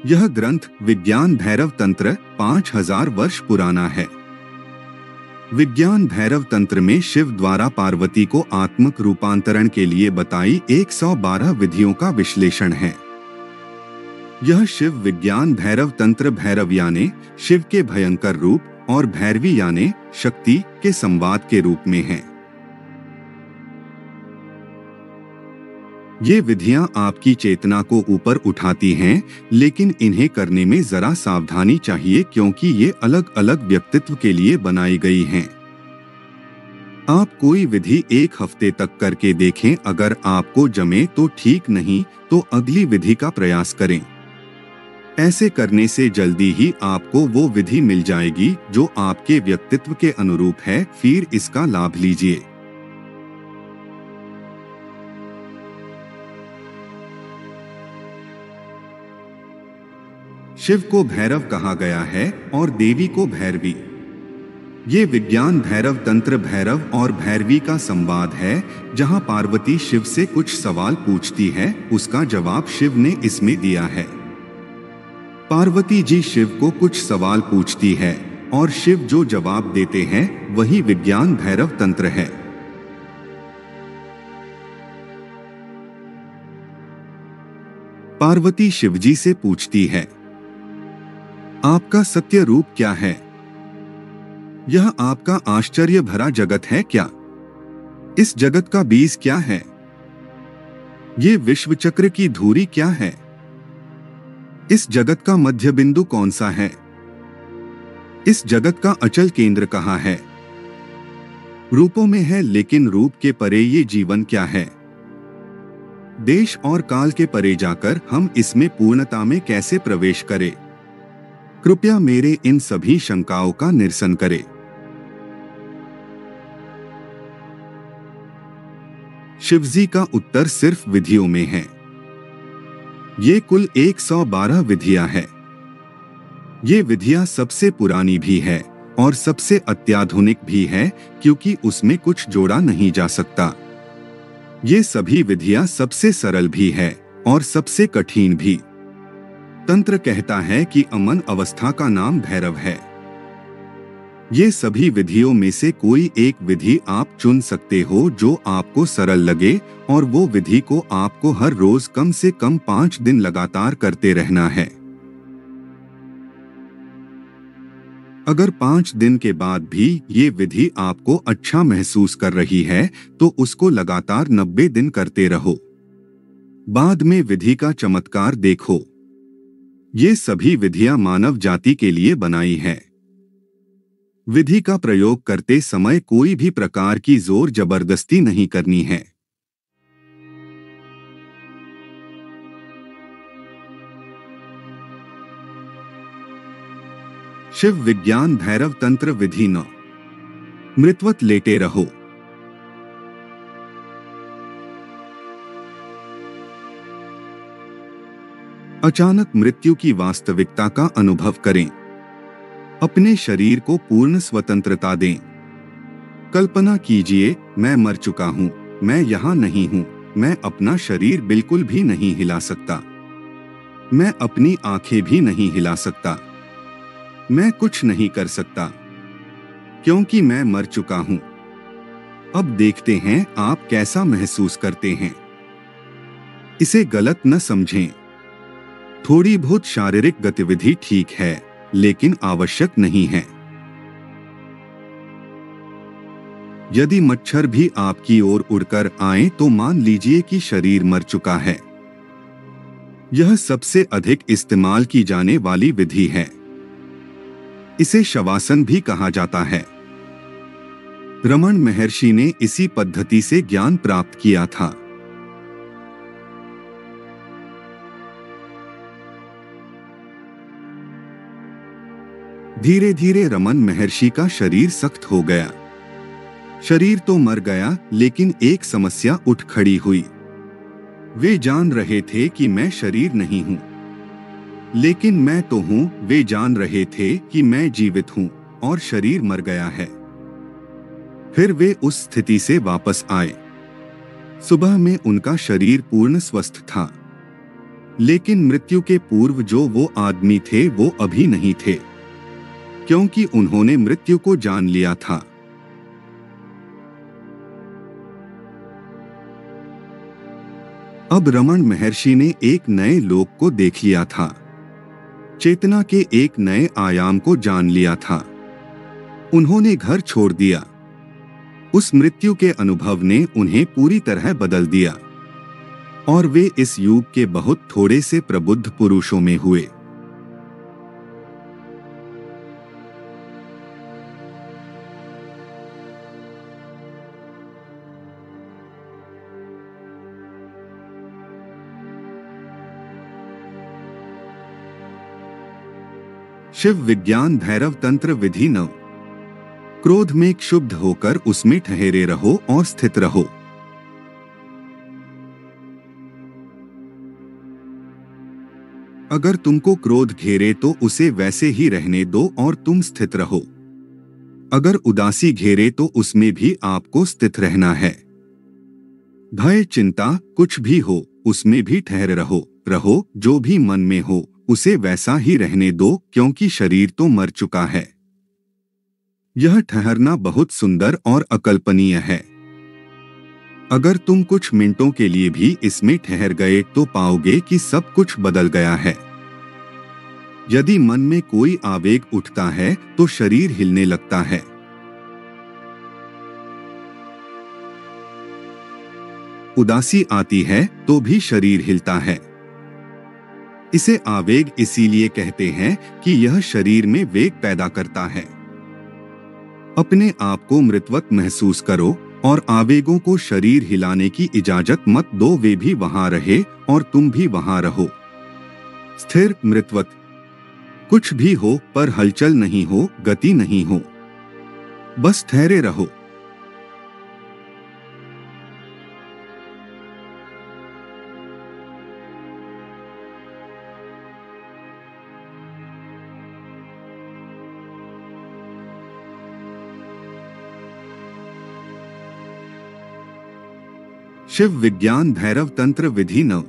यह ग्रंथ विज्ञान भैरव तंत्र 5000 वर्ष पुराना है। विज्ञान भैरव तंत्र में शिव द्वारा पार्वती को आत्मक रूपांतरण के लिए बताई 112 विधियों का विश्लेषण है। यह शिव विज्ञान भैरव तंत्र भैरव यानी शिव के भयंकर रूप और भैरवी यानी शक्ति के संवाद के रूप में है। ये विधियां आपकी चेतना को ऊपर उठाती हैं, लेकिन इन्हें करने में जरा सावधानी चाहिए क्योंकि ये अलग अलग व्यक्तित्व के लिए बनाई गई हैं। आप कोई विधि 1 हफ्ते तक करके देखें, अगर आपको जमे तो ठीक, नहीं तो अगली विधि का प्रयास करें। ऐसे करने से जल्दी ही आपको वो विधि मिल जाएगी जो आपके व्यक्तित्व के अनुरूप है, फिर इसका लाभ लीजिए। शिव को भैरव कहा गया है और देवी को भैरवी। ये विज्ञान भैरव तंत्र भैरव और भैरवी का संवाद है, जहां पार्वती शिव से कुछ सवाल पूछती है, उसका जवाब शिव ने इसमें दिया है। पार्वती जी शिव को कुछ सवाल पूछती है और शिव जो जवाब देते हैं वही विज्ञान भैरव तंत्र है। पार्वती शिवजी से पूछती है, आपका सत्य रूप क्या है? यह आपका आश्चर्य भरा जगत है क्या? इस जगत का बीज क्या है? ये विश्व चक्र की धुरी क्या है? इस जगत का मध्य बिंदु कौन सा है? इस जगत का अचल केंद्र कहाँ है? रूपों में है, लेकिन रूप के परे ये जीवन क्या है? देश और काल के परे जाकर हम इसमें पूर्णता में कैसे प्रवेश करें? कृपया मेरे इन सभी शंकाओं का निरसन करें। शिवजी का उत्तर सिर्फ विधियों में है। ये कुल 112 विधियां हैं। ये विधियां सबसे पुरानी भी है और सबसे अत्याधुनिक भी है, क्योंकि उसमें कुछ जोड़ा नहीं जा सकता। ये सभी विधियां सबसे सरल भी है और सबसे कठिन भी। तंत्र कहता है कि अमन अवस्था का नाम भैरव है। ये सभी विधियों में से कोई एक विधि आप चुन सकते हो जो आपको सरल लगे, और वो विधि को आपको हर रोज कम से कम 5 दिन लगातार करते रहना है। अगर 5 दिन के बाद भी ये विधि आपको अच्छा महसूस कर रही है तो उसको लगातार 90 दिन करते रहो। बाद में विधि का चमत्कार देखो। ये सभी विधियां मानव जाति के लिए बनाई है। विधि का प्रयोग करते समय कोई भी प्रकार की जोर जबरदस्ती नहीं करनी है। शिव विज्ञान भैरव तंत्र विधि 9। मृतवत लेटे रहो। अचानक मृत्यु की वास्तविकता का अनुभव करें। अपने शरीर को पूर्ण स्वतंत्रता दें। कल्पना कीजिए, मैं मर चुका हूं, मैं यहां नहीं हूं, मैं अपना शरीर बिल्कुल भी नहीं हिला सकता, मैं अपनी आंखें भी नहीं हिला सकता, मैं कुछ नहीं कर सकता, क्योंकि मैं मर चुका हूं। अब देखते हैं आप कैसा महसूस करते हैं। इसे गलत न समझें। थोड़ी बहुत शारीरिक गतिविधि ठीक है, लेकिन आवश्यक नहीं है। यदि मच्छर भी आपकी ओर उड़कर आए तो मान लीजिए कि शरीर मर चुका है। यह सबसे अधिक इस्तेमाल की जाने वाली विधि है। इसे शवासन भी कहा जाता है। रमन महर्षि ने इसी पद्धति से ज्ञान प्राप्त किया था। धीरे धीरे रमन महर्षि का शरीर सख्त हो गया। शरीर तो मर गया, लेकिन एक समस्या उठ खड़ी हुई। वे जान रहे थे कि मैं शरीर नहीं हूं, लेकिन मैं तो हूं। वे जान रहे थे कि मैं जीवित हूं और शरीर मर गया है। फिर वे उस स्थिति से वापस आए। सुबह में उनका शरीर पूर्ण स्वस्थ था। लेकिन मृत्यु के पूर्व जो वो आदमी थे वो अभी नहीं थे, क्योंकि उन्होंने मृत्यु को जान लिया था। अब रमण महर्षि ने एक नए लोक को देख लिया था, चेतना के एक नए आयाम को जान लिया था। उन्होंने घर छोड़ दिया। उस मृत्यु के अनुभव ने उन्हें पूरी तरह बदल दिया और वे इस युग के बहुत थोड़े से प्रबुद्ध पुरुषों में हुए। शिव विज्ञान भैरव तंत्र विधि 9। क्रोध में क्षुब्ध होकर उसमें ठहरे रहो और स्थित रहो। अगर तुमको क्रोध घेरे तो उसे वैसे ही रहने दो और तुम स्थित रहो। अगर उदासी घेरे तो उसमें भी आपको स्थित रहना है। भय चिंता कुछ भी हो उसमें भी ठहर रहो। जो भी मन में हो उसे वैसा ही रहने दो, क्योंकि शरीर तो मर चुका है। यह ठहरना बहुत सुंदर और अकल्पनीय है। अगर तुम कुछ मिनटों के लिए भी इसमें ठहर गए तो पाओगे कि सब कुछ बदल गया है। यदि मन में कोई आवेग उठता है तो शरीर हिलने लगता है। उदासी आती है तो भी शरीर हिलता है। इसे आवेग इसीलिए कहते हैं कि यह शरीर में वेग पैदा करता है। अपने आप को मृतवत महसूस करो और आवेगों को शरीर हिलाने की इजाजत मत दो। वे भी वहां रहे और तुम भी वहां रहो। स्थिर मृतवत। कुछ भी हो पर हलचल नहीं हो, गति नहीं हो, बस ठहरे रहो। शिव विज्ञान भैरव तंत्र विधि 9।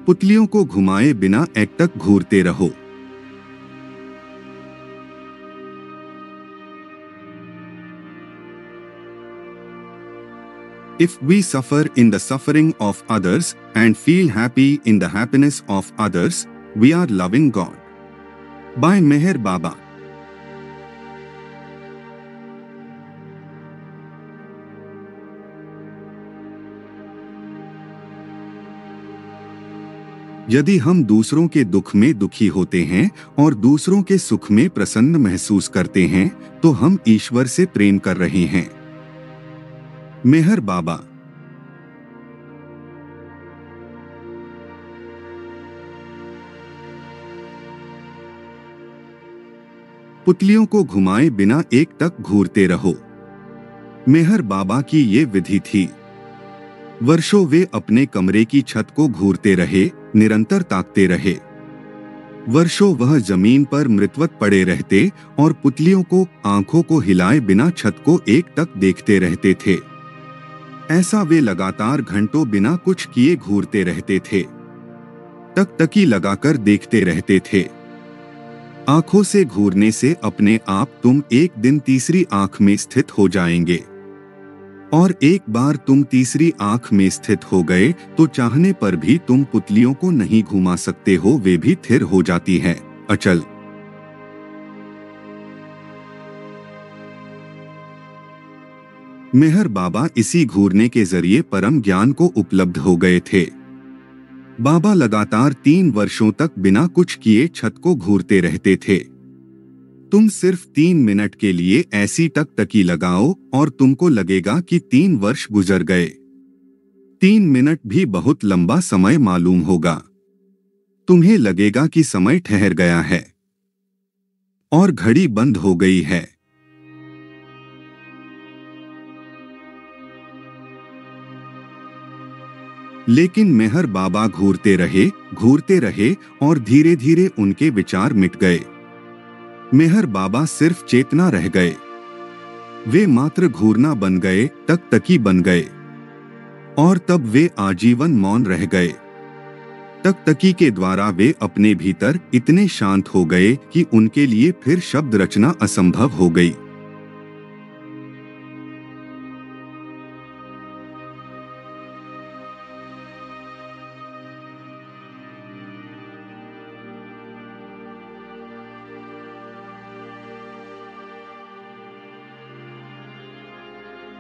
पुतलियों को घुमाए बिना एकटक घूरते रहो। If we suffer in the suffering of others and feel happy in the happiness of others, we are loving God. By Meher Baba। यदि हम दूसरों के दुख में दुखी होते हैं और दूसरों के सुख में प्रसन्न महसूस करते हैं तो हम ईश्वर से प्रेम कर रहे हैं। मेहर बाबा। पुतलियों को घुमाए बिना एकटक घूरते रहो। मेहर बाबा की ये विधि थी। वर्षों वे अपने कमरे की छत को घूरते रहे, निरंतर ताकते रहे। वर्षों वह जमीन पर मृतवत पड़े रहते और पुतलियों को आंखों को हिलाए बिना छत को एकटक देखते रहते थे। ऐसा वे लगातार घंटों बिना कुछ किए घूरते रहते थे। टकटकी लगाकर देखते रहते थे। आंखों से घूरने से अपने आप तुम एक दिन तीसरी आंख में स्थित हो जाएंगे और एक बार तुम तीसरी आंख में स्थित हो गए तो चाहने पर भी तुम पुतलियों को नहीं घुमा सकते हो। वे भी स्थिर हो जाती है, अचल। मेहर बाबा इसी घूरने के जरिए परम ज्ञान को उपलब्ध हो गए थे। बाबा लगातार 3 वर्षों तक बिना कुछ किए छत को घूरते रहते थे। तुम सिर्फ 3 मिनट के लिए ऐसी टकटकी लगाओ और तुमको लगेगा कि 3 वर्ष गुजर गए। 3 मिनट भी बहुत लंबा समय मालूम होगा। तुम्हें लगेगा कि समय ठहर गया है और घड़ी बंद हो गई है। लेकिन मेहर बाबा घूरते रहे और धीरे धीरे उनके विचार मिट गए। मेहर बाबा सिर्फ चेतना रह गए। वे मात्र घूरना बन गए, टकटकी बन गए और तब वे आजीवन मौन रह गए। टकटकी के द्वारा वे अपने भीतर इतने शांत हो गए कि उनके लिए फिर शब्द रचना असंभव हो गई।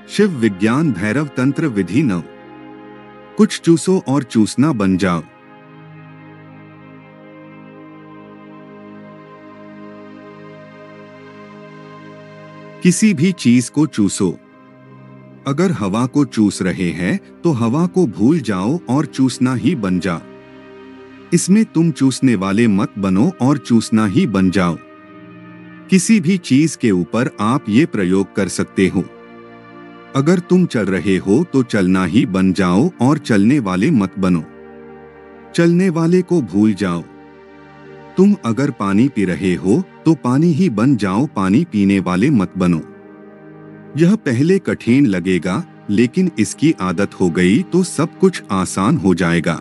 शिव विज्ञान भैरव तंत्र विधि 9। कुछ चूसो और चूसना बन जाओ। किसी भी चीज को चूसो। अगर हवा को चूस रहे हैं तो हवा को भूल जाओ और चूसना ही बन जाओ। इसमें तुम चूसने वाले मत बनो और चूसना ही बन जाओ। किसी भी चीज के ऊपर आप ये प्रयोग कर सकते हो। अगर तुम चल रहे हो तो चलना ही बन जाओ और चलने वाले मत बनो। चलने वाले को भूल जाओ। तुम अगर पानी पी रहे हो तो पानी ही बन जाओ, पानी पीने वाले मत बनो। यह पहले कठिन लगेगा, लेकिन इसकी आदत हो गई तो सब कुछ आसान हो जाएगा।